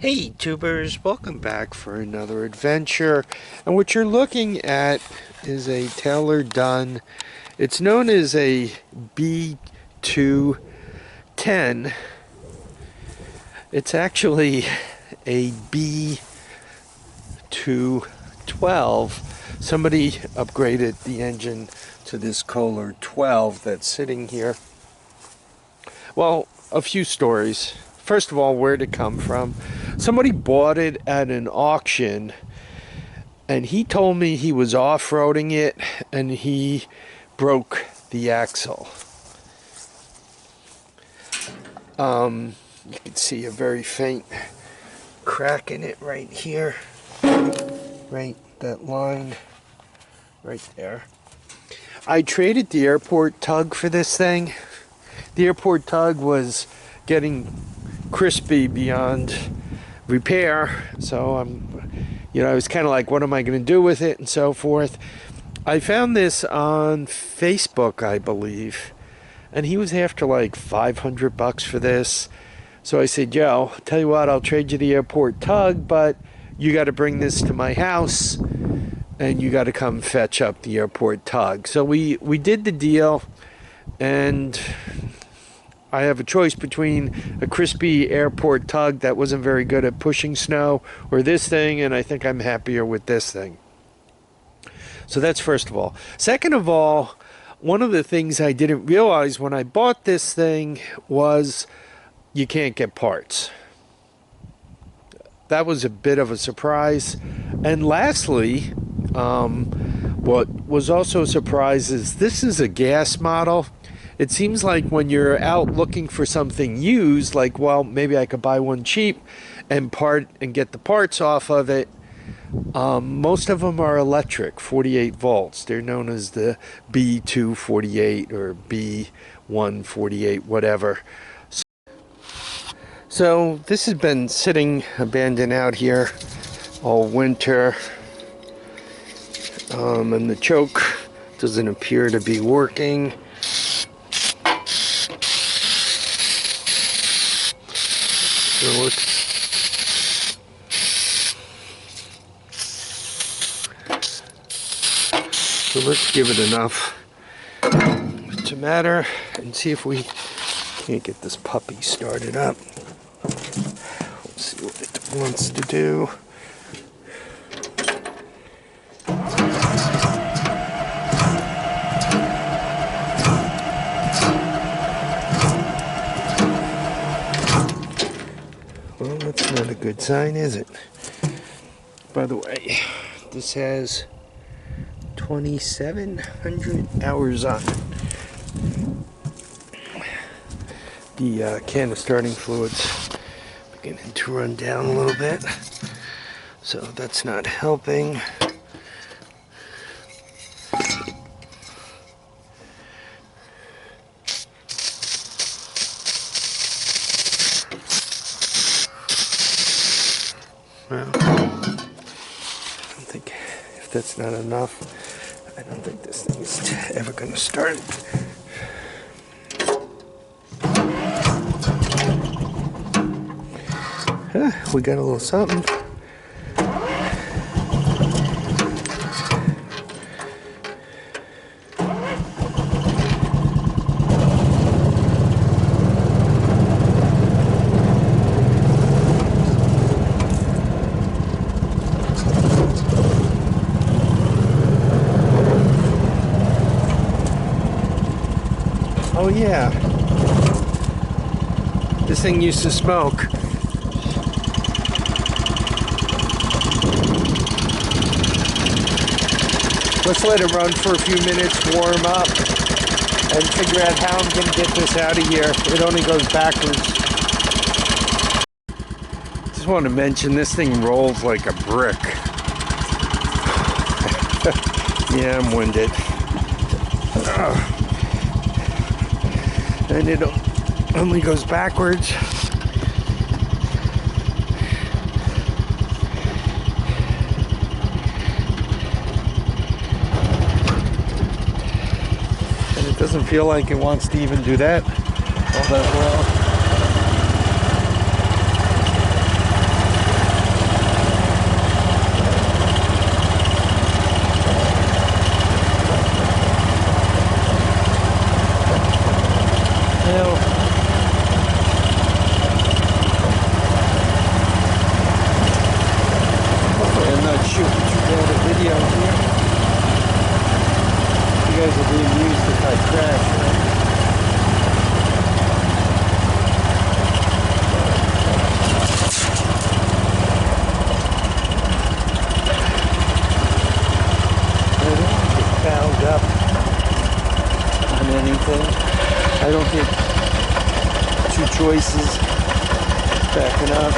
Hey tubers, welcome back for another adventure. And what you're looking at is a Taylor Dunn. It's known as a B210. It's actually a B212. Somebody upgraded the engine to this Kohler 12 that's sitting here. Well, a few stories. First of all, where'd it come from? Somebody bought it at an auction, and he told me he was off-roading it, and he broke the axle. You can see a very faint crack in it right here. Right, that line right there. I traded the airport tug for this thing. The airport tug was getting crispy beyond repair, so I was kind of like, what am I going to do with it and so forth. I found this on Facebook, I believe, and he was after like $500 for this. So I said, yo, tell you what, I'll trade you the airport tug, but you got to bring this to my house and you got to come fetch up the airport tug. So we did the deal, and I have a choice between a crispy airport tug that wasn't very good at pushing snow or this thing, and I think I'm happier with this thing. So that's first of all. Second of all, one of the things I didn't realize when I bought this thing was you can't get parts. That was a bit of a surprise. And lastly, what was also a surprise is this is a gas model. It seems like when you're out looking for something used, like, well, maybe I could buy one cheap and get the parts off of it. Most of them are electric, 48 volts. They're known as the B248 or B148, whatever. So this has been sitting abandoned out here all winter, and the choke doesn't appear to be working. So let's give it enough to matter and see if we can't get this puppy started up. Let's see what it wants to do. Well, that's not a good sign, is it? By the way, this has 2,700 hours on it. The can of starting fluid's beginning to run down a little bit, so that's not helping. Well, I don't think, if that's not enough, I don't think this thing is ever going to start. We got a little something. Oh yeah, this thing used to smoke. Let's let it run for a few minutes, warm up, and figure out how I'm going to get this out of here. It only goes backwards. Just want to mention this thing rolls like a brick. Yeah, I'm winded. And it only goes backwards. And it doesn't feel like it wants to even do that all that well. choices. Backing up.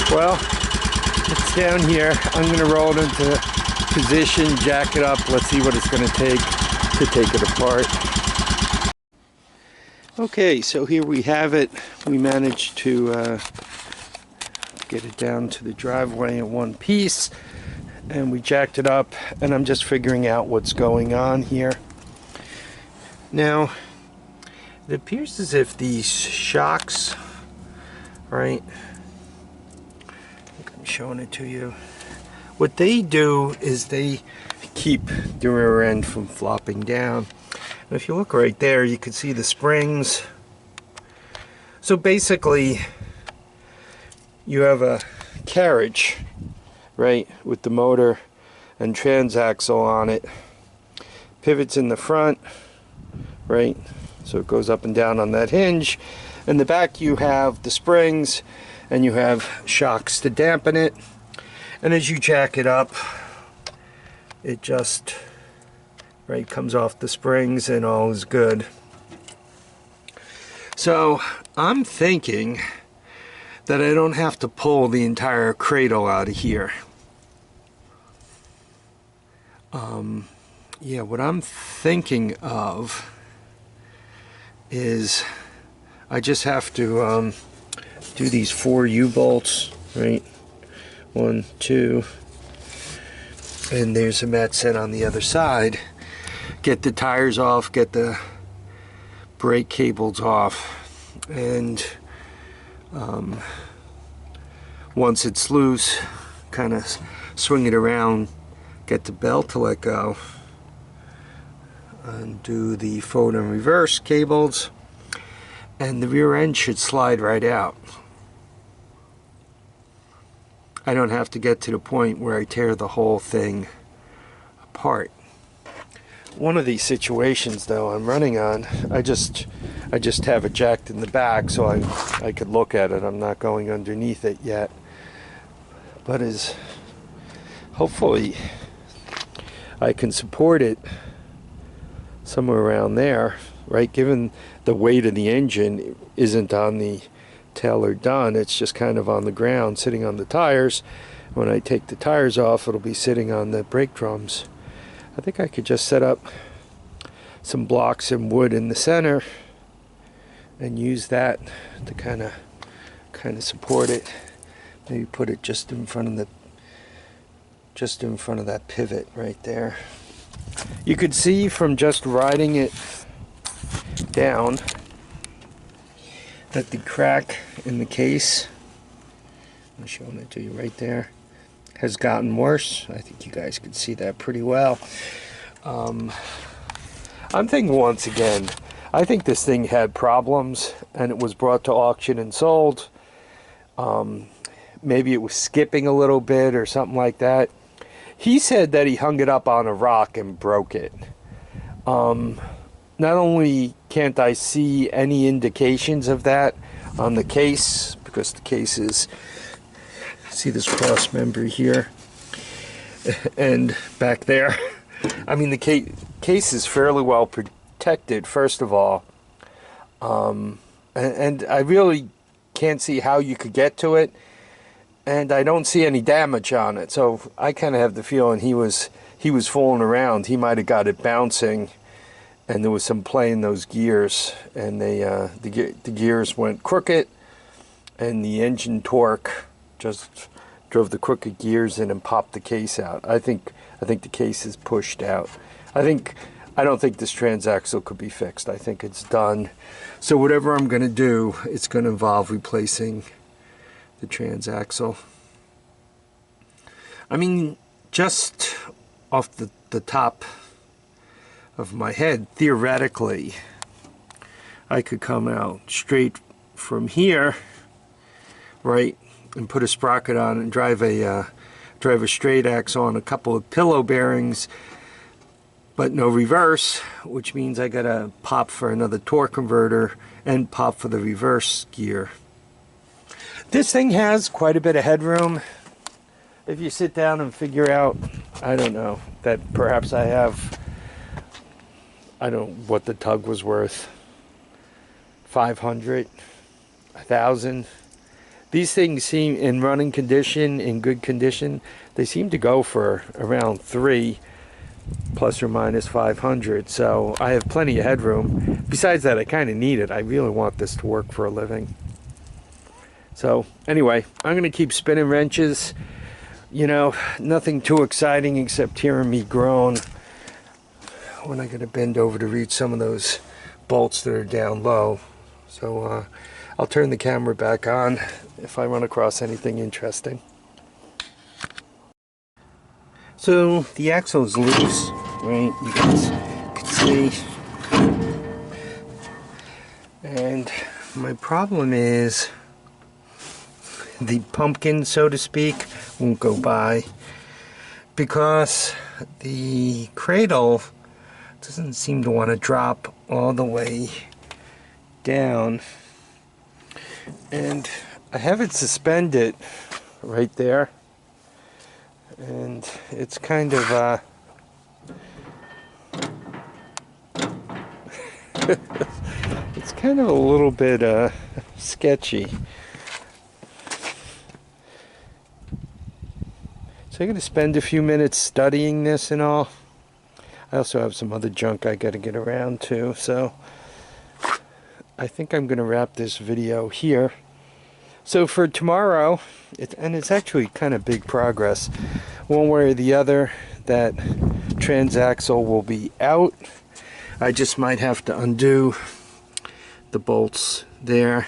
Well, it's down here. I'm going to roll it into position, jack it up. Let's see what it's going to take it apart. Okay, so here we have it. We managed to get it down to the driveway in one piece, and we jacked it up, and I'm just figuring out what's going on here. Now, it appears as if these shocks, right, showing it to you, what they do is they keep the rear end from flopping down. And if you look right there, you can see the springs. So basically you have a carriage, right, with the motor and transaxle on it. Pivots in the front, right, so it goes up and down on that hinge. In the back you have the springs, and you have shocks to dampen it, and as you jack it up, it just right comes off the springs and all is good. So I'm thinking that I don't have to pull the entire cradle out of here. Yeah, what I'm thinking of is I just have to do these 4 U-bolts, right? 1, 2, and there's a mat set on the other side. Get the tires off, get the brake cables off, and once it's loose, kind of swing it around, get the belt to let go, and do the forward and reverse cables, and the rear end should slide right out. I don't have to get to the point where I tear the whole thing apart. One of these situations though I'm running on, I just have it jacked in the back so I could look at it. I'm not going underneath it yet. But as hopefully I can support it somewhere around there, right? Given the weight of the engine isn't on the tail or Dunn, it's just kind of on the ground sitting on the tires. When I take the tires off, it'll be sitting on the brake drums. I think I could just set up some blocks and wood in the center and use that to kind of support it. Maybe put it just in front of that pivot right there. You could see from just riding it down that the crack in the case, I'm showing it to you right there, has gotten worse. I think you guys can see that pretty well. I'm thinking once again, I think this thing had problems and it was brought to auction and sold. Maybe it was skipping a little bit or something like that. He said that he hung it up on a rock and broke it. Not only can't I see any indications of that on the case, because the case is, see this cross member here and back there. I mean, the case is fairly well protected, first of all, and I really can't see how you could get to it, and I don't see any damage on it. So I kind of have the feeling he was fooling around. He might have got it bouncing, and there was some play in those gears, and the gears went crooked, and the engine torque just drove the crooked gears in and popped the case out. I think the case is pushed out. I don't think this transaxle could be fixed. I think it's done. So whatever I'm going to do, it's going to involve replacing the transaxle. I mean, just off the top of my head, theoretically, I could come out straight from here, right, and put a sprocket on and drive a straight axle on a couple of pillow bearings, but no reverse, which means I gotta pop for another torque converter and pop for the reverse gear. This thing has quite a bit of headroom. If you sit down and figure out, I don't know, that perhaps I have, I don't know what the tug was worth, 500, 1,000. These things seem, in running condition, in good condition, they seem to go for around 3 plus or minus 500. So I have plenty of headroom. Besides that, I kind of need it. I really want this to work for a living. So anyway, I'm going to keep spinning wrenches. You know, nothing too exciting except hearing me groan when I got to bend over to reach some of those bolts that are down low. So I'll turn the camera back on if I run across anything interesting. So the axle is loose, right? You guys can see. And my problem is the pumpkin, so to speak, won't go by because the cradle doesn't seem to want to drop all the way down. And I have it suspended right there, and it's kind of it's kind of a little bit sketchy. So I'm going to spend a few minutes studying this and all. I also have some other junk I got to get around to, so I think I'm going to wrap this video here. So for tomorrow, and it's actually kind of big progress, one way or the other, that transaxle will be out. I just might have to undo the bolts there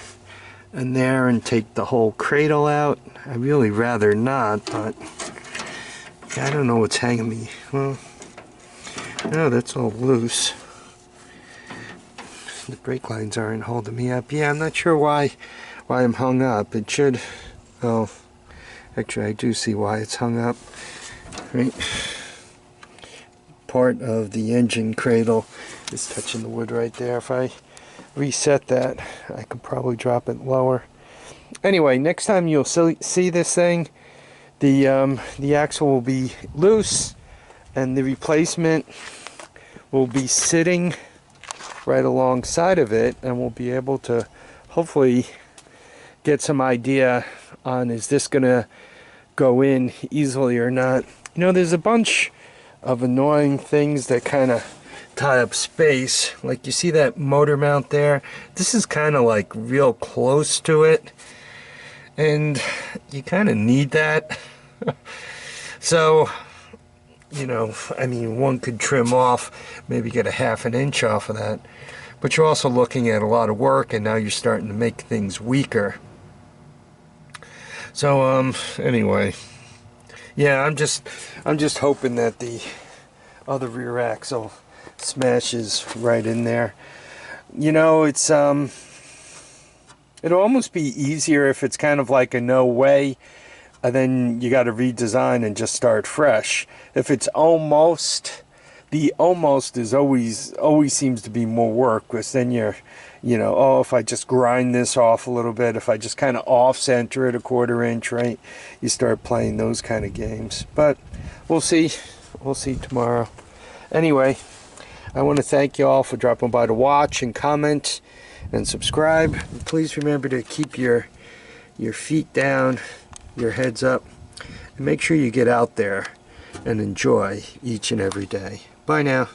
and there and take the whole cradle out. I'd really rather not, but I don't know what's hanging me. Well, no, that's all loose. The brake lines aren't holding me up. Yeah, I'm not sure why I'm hung up. It should, oh, actually I do see why it's hung up. Right, part of the engine cradle is touching the wood right there. If I reset that, I could probably drop it lower. Anyway, next time you'll see this thing, the axle will be loose and the replacement will be sitting right alongside of it, and we'll be able to hopefully get some idea on, is this gonna go in easily or not. You know, there's a bunch of annoying things that kind of tie up space. Like, you see that motor mount there? This is kind of like real close to it, and you kind of need that. So, you know, I mean, one could trim off, maybe get a ½ an inch off of that, but you're also looking at a lot of work, and now you're starting to make things weaker. So anyway, yeah, I'm just hoping that the other rear axle smashes right in there. You know, it's it'll almost be easier if it's kind of like a no way, and then you got to redesign and just start fresh. If it's almost, the almost is always seems to be more work, because then you're, you know, oh, if I just grind this off a little bit, if I just kind of off center it a ½ inch, right, you start playing those kind of games. But we'll see tomorrow. Anyway, I want to thank you all for dropping by to watch and comment and subscribe. Please remember to keep your feet down, your heads up, and make sure you get out there and enjoy each and every day. Bye now.